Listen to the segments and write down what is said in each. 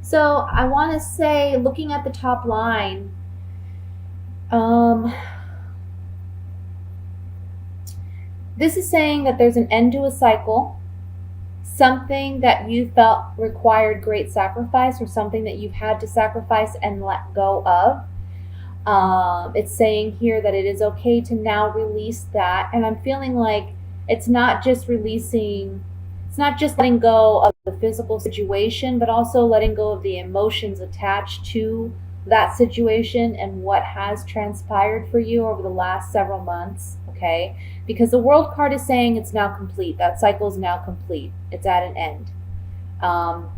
So I want to say, looking at the top line, um, this is saying that there's an end to a cycle, something that you felt required great sacrifice, or something that you've had to sacrifice and let go of. It's saying here that it is okay to now release that. And I'm feeling like it's not just releasing, it's not just letting go of the physical situation, but also letting go of the emotions attached to that situation and what has transpired for you over the last several months. Okay. Because the world card is saying it's now complete. That cycle is now complete. It's at an end. Um,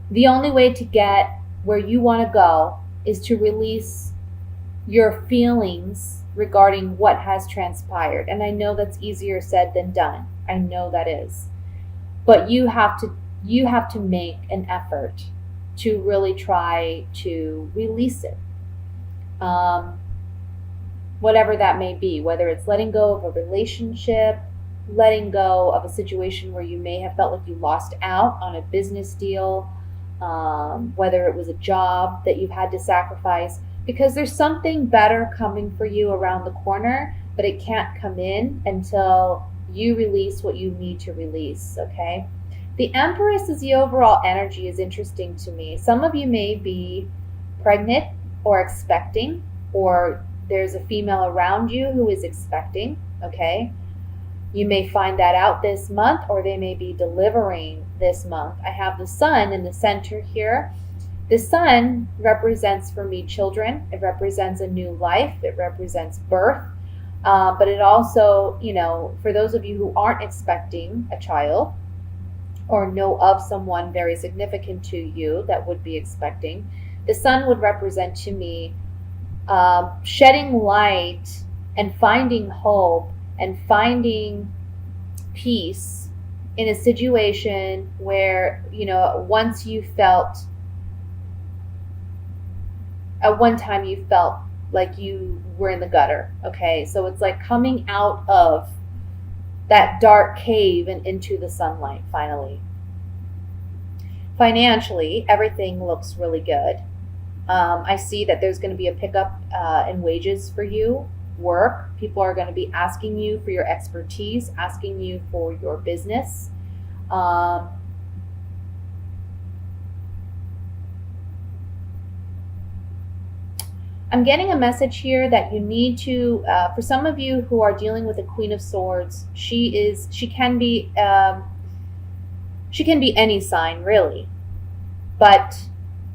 the only way to get where you want to go is to release your feelings regarding what has transpired. And I know that's easier said than done. I know that is. But you have to make an effort to really try to release it. Um, Whatever that may be, whether it's letting go of a relationship, letting go of a situation where you may have felt like you lost out on a business deal, whether it was a job that you've had to sacrifice, because there's something better coming for you around the corner, but it can't come in until you release what you need to release, okay? The Empress is the overall energy is interesting to me. Some of you may be pregnant or expecting, or there's a female around you who is expecting, okay? You may find that out this month, or they may be delivering this month. I have the sun in the center here. The sun represents for me children. It represents a new life. It represents birth. But it also, for those of you who aren't expecting a child or know of someone very significant to you that would be expecting, the sun would represent to me shedding light and finding hope and finding peace in a situation where, once you felt, at one time you felt like you were in the gutter. Okay, so it's like coming out of that dark cave and into the sunlight finally. Financially, everything looks really good. I see that there's going to be a pickup in wages for you, work. People are going to be asking you for your expertise, asking you for your business. I'm getting a message here that you need to, for some of you who are dealing with the Queen of Swords, she can be any sign really, but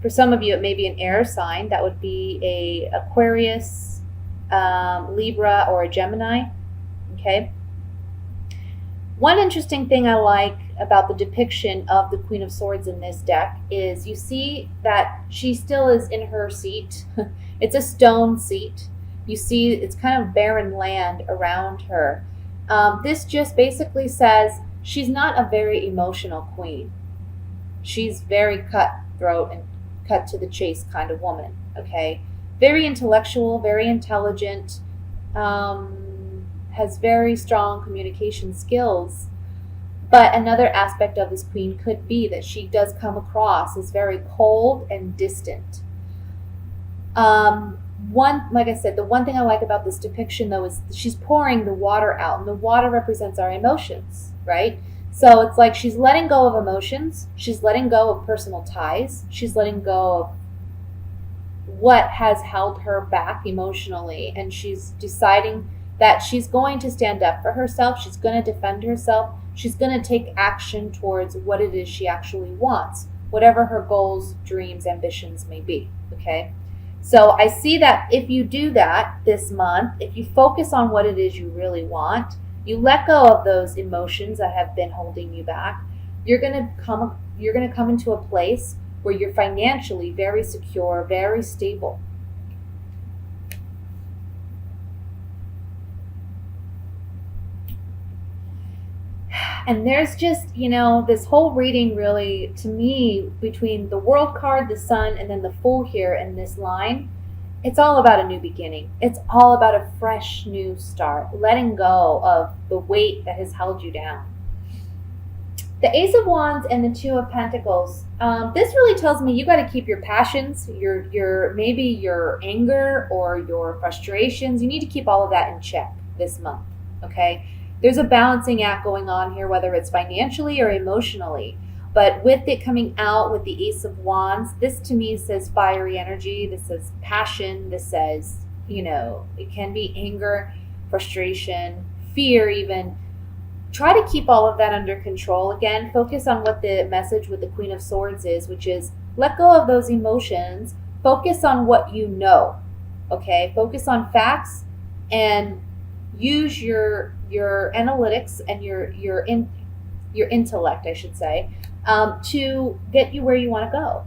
for some of you, it may be an air sign. That would be a Aquarius, Libra, or a Gemini. Okay. One interesting thing I like about the depiction of the Queen of Swords in this deck is you see that she still is in her seat. It's a stone seat. You see it's kind of barren land around her. This just basically says she's not a very emotional queen. She's very cutthroat and cut to the chase kind of woman, okay? Very intellectual, very intelligent, has very strong communication skills. But another aspect of this queen could be that she does come across as very cold and distant. Like I said, the one thing I like about this depiction though is she's pouring the water out, and the water represents our emotions, right? So it's like she's letting go of emotions. She's letting go of personal ties. She's letting go of what has held her back emotionally. And she's deciding that she's going to stand up for herself. She's going to defend herself. She's going to take action towards what it is she actually wants, whatever her goals, dreams, ambitions may be. Okay. So I see that if you do that this month, if you focus on what it is you really want, you let go of those emotions that have been holding you back, you're going to come into a place where you're financially very secure, very stable. And there's just, this whole reading really, to me, between the World card, the Sun, and then the Fool here in this line, it's all about a new beginning. It's all about a fresh new start, letting go of the weight that has held you down. The Ace of Wands and the Two of Pentacles. This really tells me you got to keep your passions, your maybe your anger or your frustrations. You need to keep all of that in check this month. Okay, there's a balancing act going on here, whether it's financially or emotionally. But with it coming out with the Ace of Wands, this to me says fiery energy. This says passion. This says, it can be anger, frustration, fear even. Try to keep all of that under control. Again, focus on what the message with the Queen of Swords is, which is let go of those emotions. Focus on what you know. Okay? Focus on facts and use your analytics and your intellect, I should say, to get you where you want to go.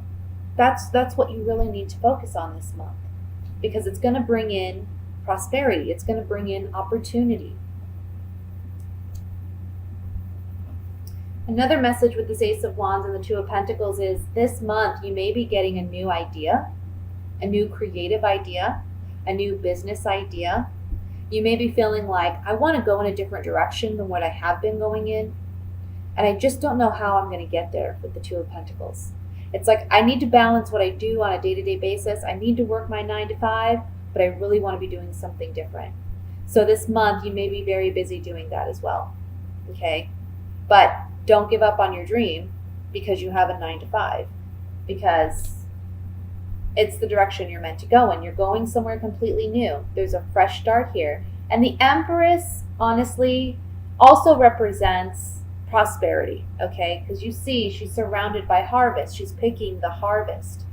That's what you really need to focus on this month, because it's going to bring in prosperity. It's going to bring in opportunity. Another message with this Ace of Wands and the Two of Pentacles is this month you may be getting a new idea, a new creative idea, a new business idea. You may be feeling like, I want to go in a different direction than what I have been going in, and I just don't know how I'm going to get there with the Two of Pentacles. It's like I need to balance what I do on a day-to-day basis. I need to work my 9 to 5, but I really want to be doing something different. So this month you may be very busy doing that as well. Okay? But don't give up on your dream because you have a 9 to 5, because it's the direction you're meant to go in. You're going somewhere completely new. There's a fresh start here. And the Empress, honestly, also represents prosperity, okay? Because you see, she's surrounded by harvest. She's picking the harvest.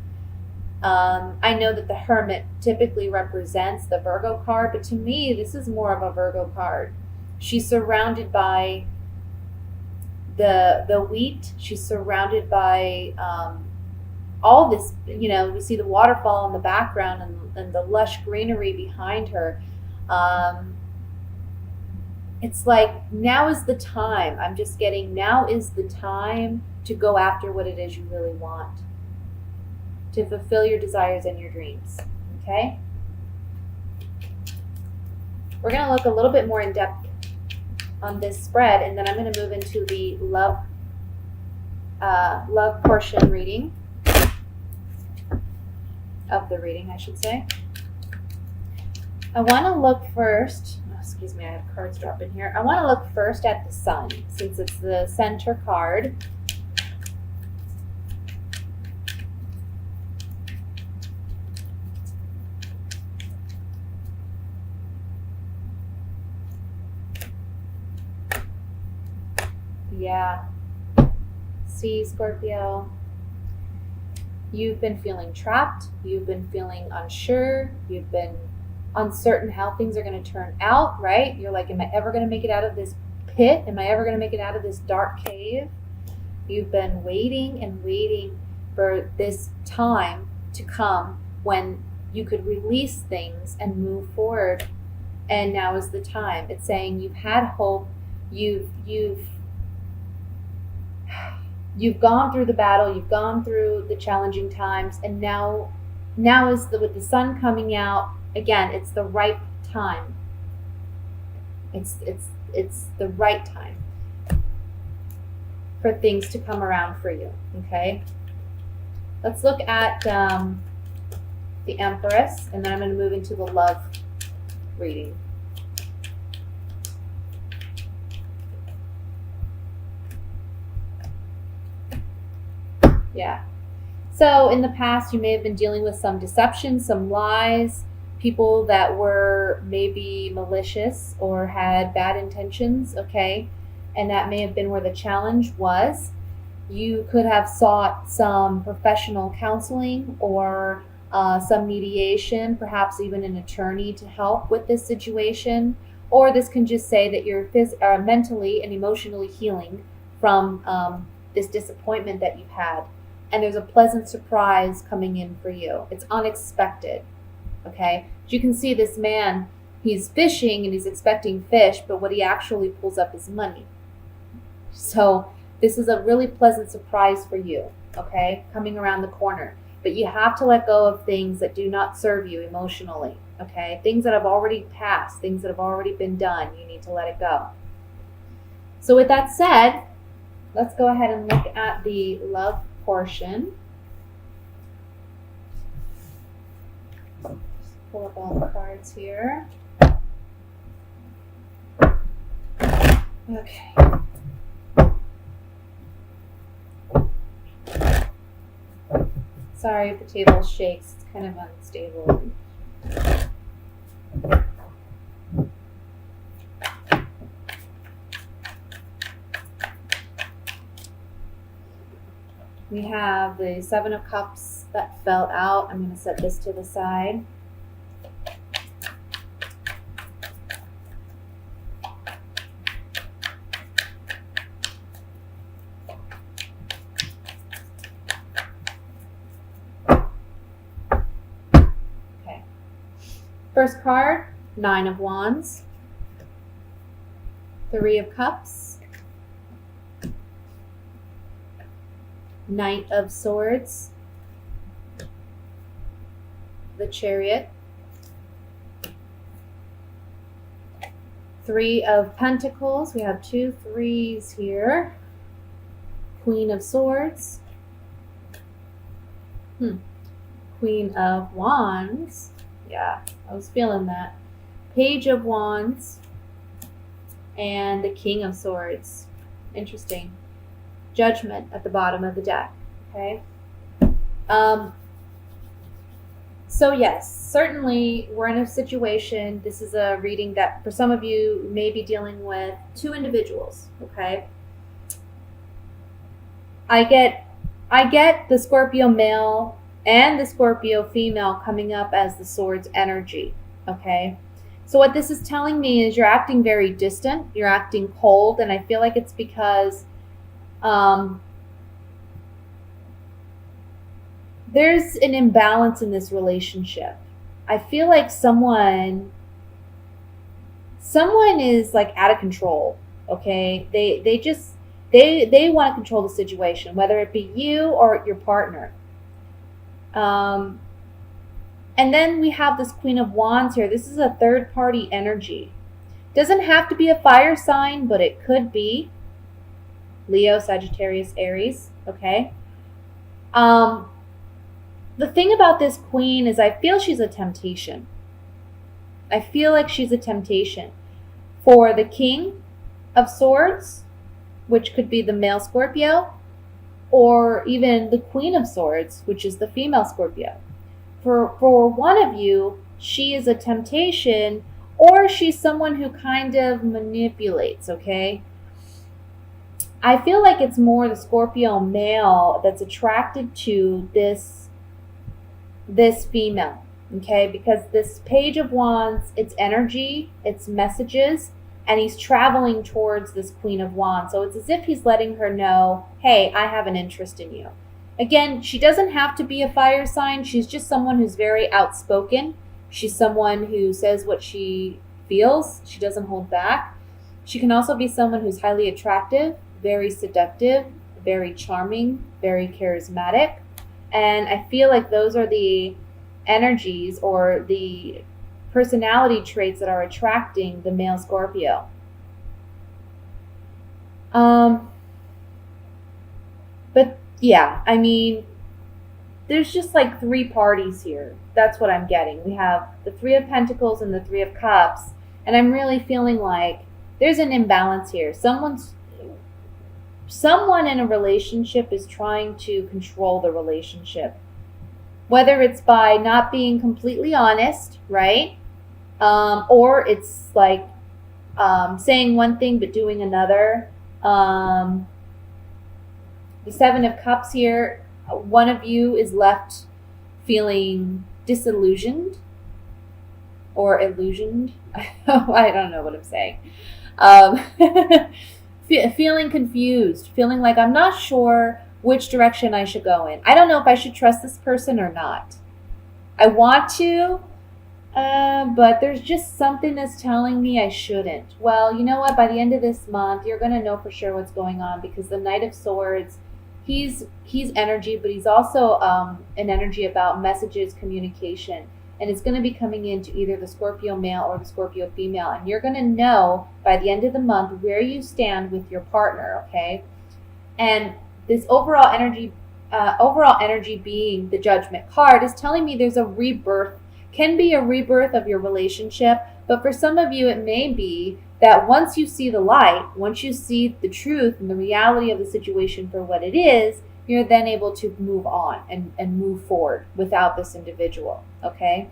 I know that the Hermit typically represents the Virgo card, but to me, this is more of a Virgo card. She's surrounded by the wheat. She's surrounded by all this, we see the waterfall in the background and the lush greenery behind her. It's like now is the time. I'm just getting now is the time to go after what it is you really want, to fulfill your desires and your dreams. Okay? We're going to look a little bit more in depth on this spread, and then I'm going to move into the love portion reading of the reading, I should say. I want to look first, excuse me, I have cards dropping here. I want to look first at the Sun, since it's the center card. Yeah. See, Scorpio, you've been feeling trapped. You've been feeling unsure. You've been uncertain how things are going to turn out, right? You're like, am I ever going to make it out of this pit? Am I ever going to make it out of this dark cave? You've been waiting and waiting for this time to come when you could release things and move forward. And now is the time. It's saying you've had hope. You've gone through the battle, you've gone through the challenging times, and now is with the Sun coming out again. It's the right time. It's the right time for things to come around for you. Okay, let's look at the Empress, and then I'm going to move into the love reading. Yeah. So in the past, you may have been dealing with some deception, some lies, people that were maybe malicious or had bad intentions, okay? And that may have been where the challenge was. You could have sought some professional counseling or some mediation, perhaps even an attorney to help with this situation. Or this can just say that you're mentally and emotionally healing from this disappointment that you've had. And there's a pleasant surprise coming in for you. It's unexpected, okay? As you can see, this man, he's fishing and he's expecting fish, but what he actually pulls up is money. So this is a really pleasant surprise for you, okay? Coming around the corner. But you have to let go of things that do not serve you emotionally, okay? Things that have already passed, things that have already been done, you need to let it go. So with that said, let's go ahead and look at the love portion. Just pull up all the cards here. Okay. Sorry if the table shakes, it's kind of unstable. We have the Seven of Cups that fell out. I'm going to set this to the side. Okay. First card, Nine of Wands, Three of Cups, Knight of Swords, the Chariot, Three of Pentacles. We have 2 threes here. Queen of Swords, Queen of Wands. Yeah, I was feeling that. Page of Wands, and the King of Swords. Interesting. Judgment at the bottom of the deck. Okay. So yes, certainly we're in a situation. This is a reading that for some of you may be dealing with 2 individuals. Okay. I get the Scorpio male and the Scorpio female coming up as the Swords energy. Okay. So what this is telling me is you're acting very distant. You're acting cold, and I feel like it's because there's an imbalance in this relationship. I feel like someone is like out of control. Okay, they want to control the situation, whether it be you or your partner. And then we have this Queen of Wands here. This is a third party energy. Doesn't have to be a fire sign, but it could be Leo, Sagittarius, Aries. Okay. The thing about this queen is I feel she's a temptation. I feel like she's a temptation for the King of Swords, which could be the male Scorpio, or even the Queen of Swords, which is the female Scorpio. For one of you, she is a temptation, or she's someone who kind of manipulates, okay? I feel like it's more the Scorpio male that's attracted to this female, okay? Because this Page of Wands, it's energy, it's messages, and he's traveling towards this Queen of Wands. So it's as if he's letting her know, hey, I have an interest in you. Again, she doesn't have to be a fire sign. She's just someone who's very outspoken. She's someone who says what she feels. She doesn't hold back. She can also be someone who's highly attractive, very seductive, very charming, very charismatic. And I feel like those are the energies or the personality traits that are attracting the male Scorpio. But yeah, I mean, there's just like 3 parties here. That's what I'm getting. We have the 3 of Pentacles and the 3 of Cups. And I'm really feeling like there's an imbalance here. Someone in a relationship is trying to control the relationship. Whether it's by not being completely honest, right? Or it's like saying one thing but doing another. The 7 of Cups here, one of you is left feeling disillusioned or illusioned. I don't know what I'm saying. Feeling confused, feeling like I'm not sure which direction I should go in. I don't know if I should trust this person or not. I want to, but there's just something that's telling me I shouldn't. Well, you know what? By the end of this month, you're going to know for sure what's going on, because the Knight of Swords, he's energy, but he's also an energy about messages, communication. And it's going to be coming into either the Scorpio male or the Scorpio female. And you're going to know by the end of the month where you stand with your partner, okay? And this overall energy being the Judgment card is telling me there's a rebirth, can be a rebirth of your relationship, but for some of you it may be that once you see the light, once you see the truth and the reality of the situation for what it is, you're then able to move on and move forward without this individual, okay?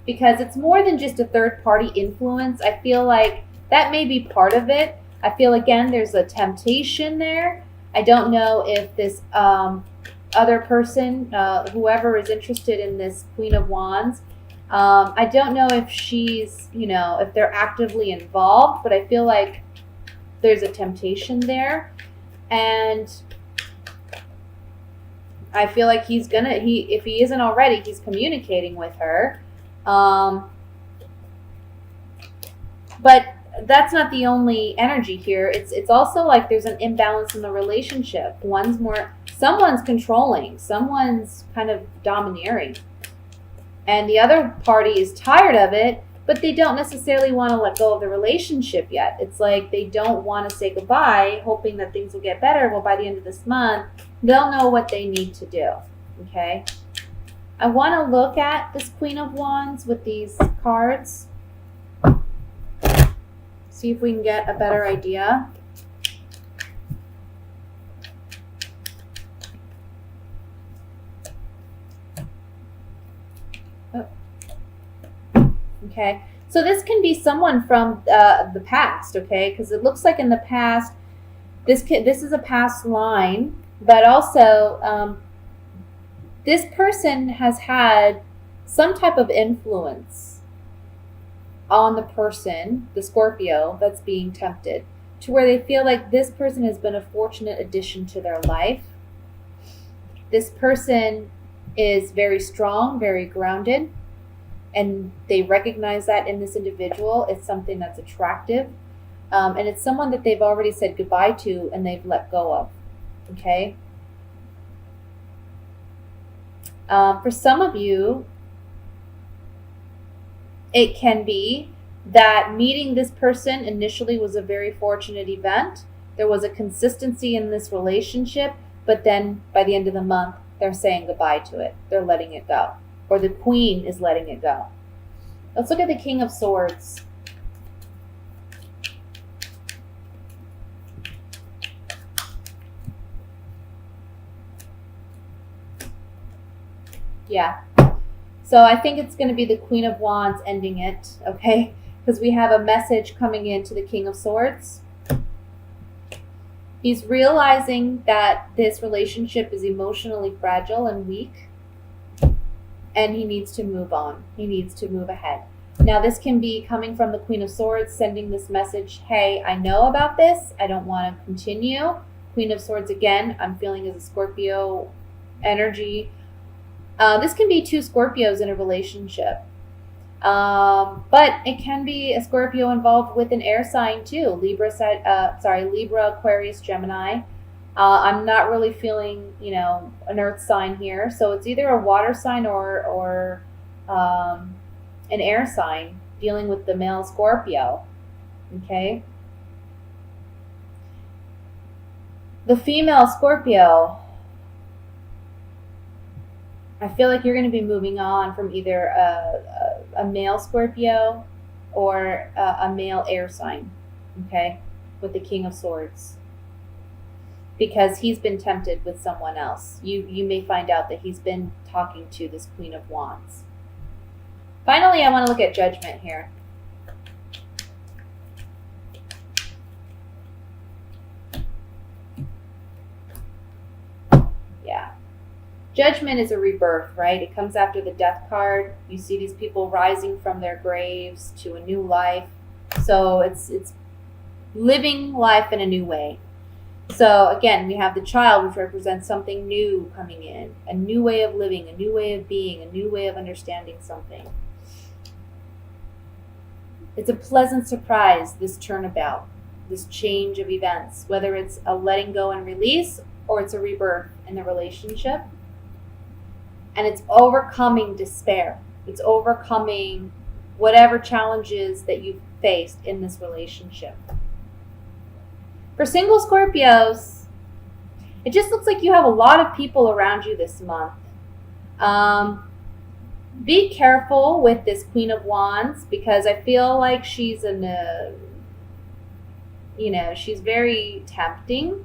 Because it's more than just a third party influence. I feel like that may be part of it. I feel, again, there's a temptation there. I don't know if this other person, whoever is interested in this Queen of Wands, I don't know if she's, if they're actively involved, but I feel like there's a temptation there. And I feel like if he isn't already, he's communicating with her. But that's not the only energy here. It's also like there's an imbalance in the relationship. Someone's controlling, someone's kind of domineering. And the other party is tired of it, but they don't necessarily want to let go of the relationship yet. It's like they don't want to say goodbye, hoping that things will get better. Well, by the end of this month, they'll know what they need to do. Okay? I want to look at this Queen of Wands with these cards. See if we can get a better idea. Okay, so this can be someone from the past, okay? Because it looks like in the past, this is a past line, but also this person has had some type of influence on the person, the Scorpio, that's being tempted, to where they feel like this person has been a fortunate addition to their life. This person is very strong, very grounded, and they recognize that in this individual. It's something that's attractive, and it's someone that they've already said goodbye to and they've let go of, okay? For some of you, it can be that meeting this person initially was a very fortunate event. There was a consistency in this relationship, but then by the end of the month, they're saying goodbye to it. They're letting it go. Or the Queen is letting it go. Let's look at the King of Swords. Yeah. So I think it's going to be the Queen of Wands ending it, okay? Because we have a message coming in to the King of Swords. He's realizing that this relationship is emotionally fragile and weak, and he needs to move on. He needs to move ahead. Now, this can be coming from the Queen of Swords, sending this message, hey, I know about this. I don't want to continue. Queen of Swords, again, I'm feeling as a Scorpio energy. This can be two Scorpios in a relationship. But it can be a Scorpio involved with an air sign too. Libra, Aquarius, Gemini. I'm not really feeling, an earth sign here. So it's either a water sign or an air sign dealing with the male Scorpio. Okay. The female Scorpio, I feel like you're going to be moving on from either a male Scorpio or a male air sign, okay, with the King of Swords. Because he's been tempted with someone else. You may find out that he's been talking to this Queen of Wands. Finally, I want to look at Judgment here. Yeah. Judgment is a rebirth, right? It comes after the Death card. You see these people rising from their graves to a new life. So it's living life in a new way. So again, we have the Child, which represents something new coming in, a new way of living, a new way of being, a new way of understanding something. It's a pleasant surprise, this turnabout, this change of events, whether it's a letting go and release or it's a rebirth in the relationship. And it's overcoming despair. It's overcoming whatever challenges that you've faced in this relationship. For single Scorpios, It just looks like you have a lot of people around you this month. Be careful with this Queen of Wands, because I feel like she's she's very tempting,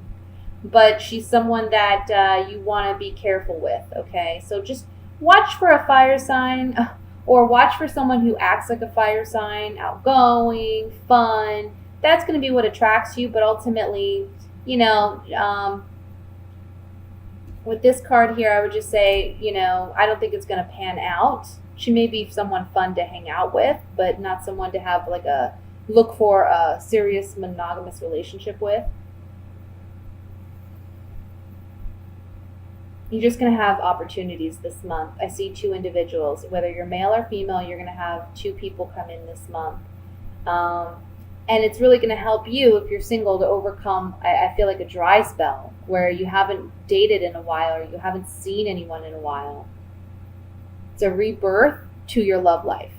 but she's someone that you want to be careful with, okay? So just watch for a fire sign, or watch for someone who acts like a fire sign, outgoing, fun. That's going to be what attracts you, but ultimately, with this card here, I would just say, I don't think it's going to pan out. She may be someone fun to hang out with, but not someone to have like look for a serious monogamous relationship with. You're just going to have opportunities this month. I see two individuals. Whether you're male or female, you're going to have two people come in this month. And it's really going to help you, if you're single, to overcome, I feel like, a dry spell where you haven't dated in a while, or you haven't seen anyone in a while. It's a rebirth to your love life.